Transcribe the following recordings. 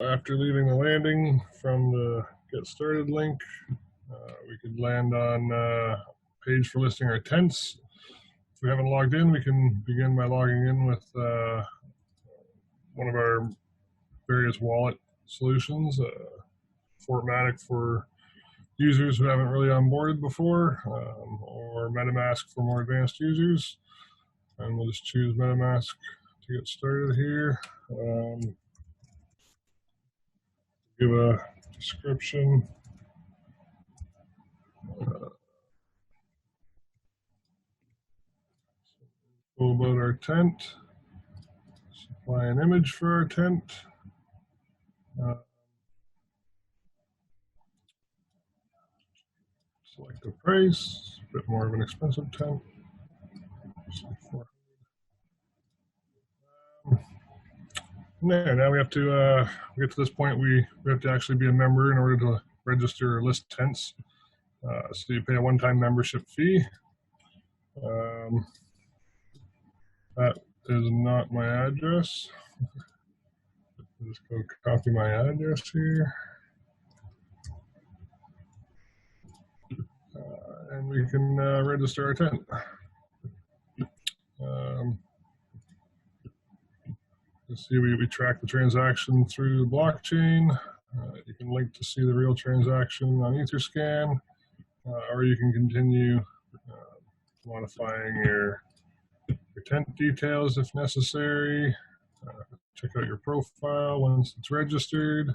after leaving the landing from the Get Started link, we could land on a page for listing our tents. If we haven't logged in, we can begin by logging in with one of our various wallet solutions, Fortmatic for users who haven't really onboarded before, or MetaMask for more advanced users. And we'll just choose MetaMask to get started here. Give a description. About our tent. Supply an image for our tent. Select the price. A bit more of an expensive tent. Now we have to get to this point. We have to actually be a member in order to register or list tents. So you pay a one-time membership fee. That is not my address. Just go copy my address here. And we can register our tent. You see, we track the transaction through the blockchain. You can link to see the real transaction on Etherscan, or you can continue modifying your tent details if necessary. Check out your profile once it's registered.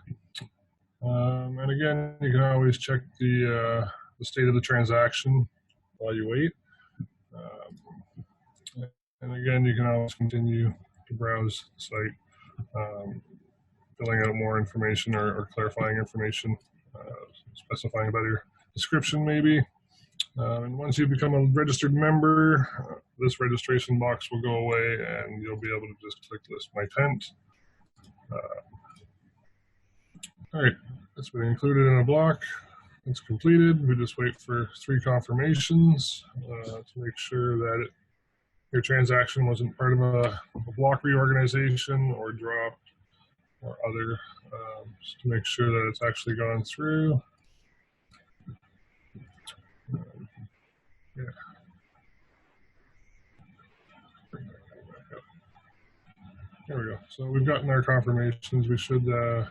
And again, you can always check the state of the transaction while you wait. And again, you can always continue to browse the site, filling out more information or clarifying information, specifying a better description maybe. And once you become a registered member, this registration box will go away and you'll be able to just click list my tent. All right, that's been included in a block. It's completed. We just wait for 3 confirmations to make sure that your transaction wasn't part of a block reorganization or dropped or other, just to make sure that it's actually gone through. Yeah. There we go. So we've gotten our confirmations. We should, there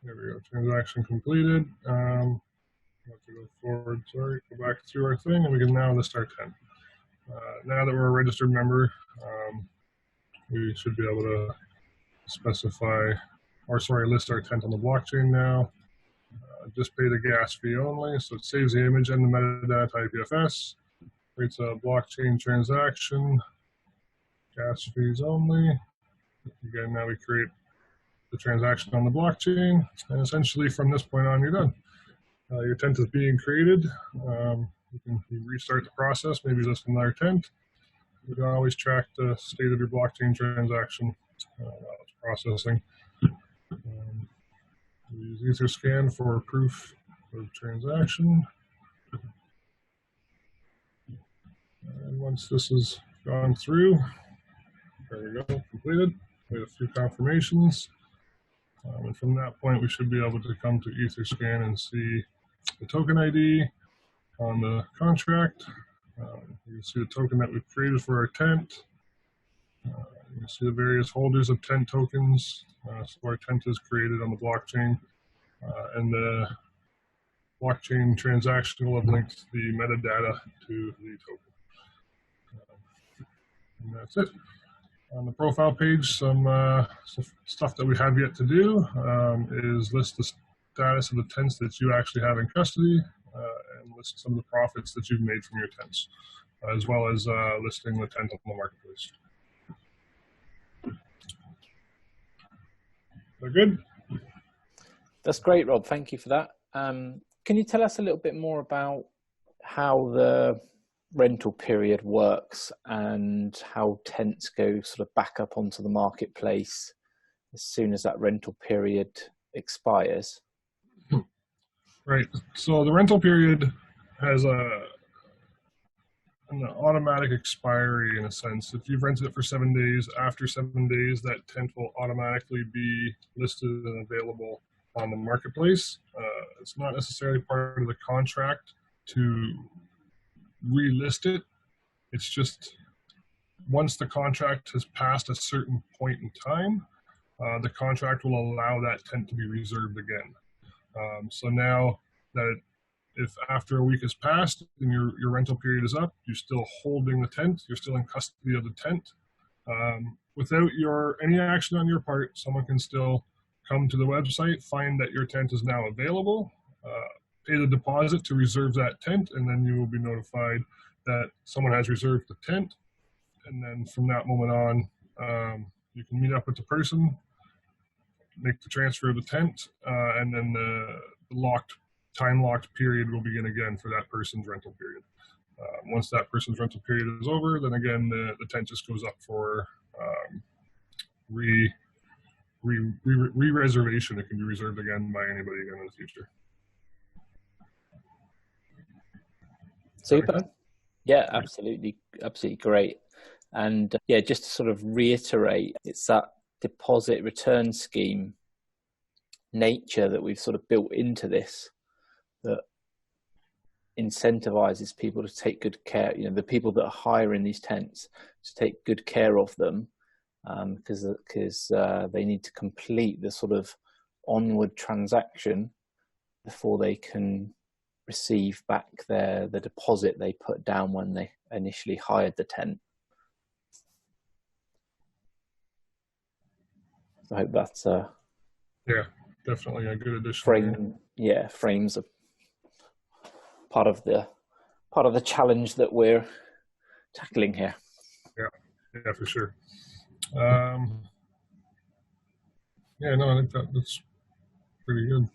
we go, transaction completed. We have to go forward, sorry, go back through our thing, and we can now list our tent. Now that we're a registered member, we should be able to specify, or sorry, list our tent on the blockchain now. Just pay the gas fee only, so it saves the image and the metadata IPFS, creates a blockchain transaction, gas fees only. Again, now we create the transaction on the blockchain, and essentially from this point on, you're done. Your tent is being created. You can restart the process, maybe list another tent. You can always track the state of your blockchain transaction while it's processing. We use Etherscan for proof of transaction. And once this has gone through, there we go, completed. We have a few confirmations. And from that point, we should be able to come to Etherscan and see the token ID on the contract. You can see the token that we've created for our tent. You can see the various holders of tent tokens. So our tent is created on the blockchain, and the blockchain transaction will have linked the metadata to the token. And that's it. On the profile page, some stuff that we have yet to do is list the status of the tents that you actually have in custody, and list some of the profits that you've made from your tents, as well as listing the tent on the marketplace. They're good? That's great, Rob. Thank you for that. Can you tell us a little bit more about how the rental period works and how tents go sort of back up onto the marketplace as soon as that rental period expires? Right. So the rental period has an automatic expiry in a sense. If you've rented it for 7 days, after 7 days, that tent will automatically be listed and available on the marketplace. It's not necessarily part of the contract to relist it. It's just once the contract has passed a certain point in time, the contract will allow that tent to be reserved again. So now that if after a week has passed and your rental period is up, you're still holding the tent, you're still in custody of the tent. Without any action on your part, someone can still come to the website, find that your tent is now available, pay the deposit to reserve that tent, and then you will be notified that someone has reserved the tent. And then from that moment on, you can meet up with the person, make the transfer of the tent, and then the time locked period will begin again for that person's rental period. Once that person's rental period is over, then again the tent just goes up for re-reservation. It can be reserved again by anybody again in the future. Super. Yeah, absolutely great. And yeah, just to sort of reiterate, it's that deposit return scheme nature that we've sort of built into this that incentivizes people to take good care, the people that are hiring these tents, to take good care of them, because they need to complete the sort of onward transaction before they can receive back the deposit they put down when they initially hired the tent. So I hope that's yeah, definitely a good addition. Frames a part of the challenge that we're tackling here. Yeah, for sure. Yeah, no, I think that's pretty good.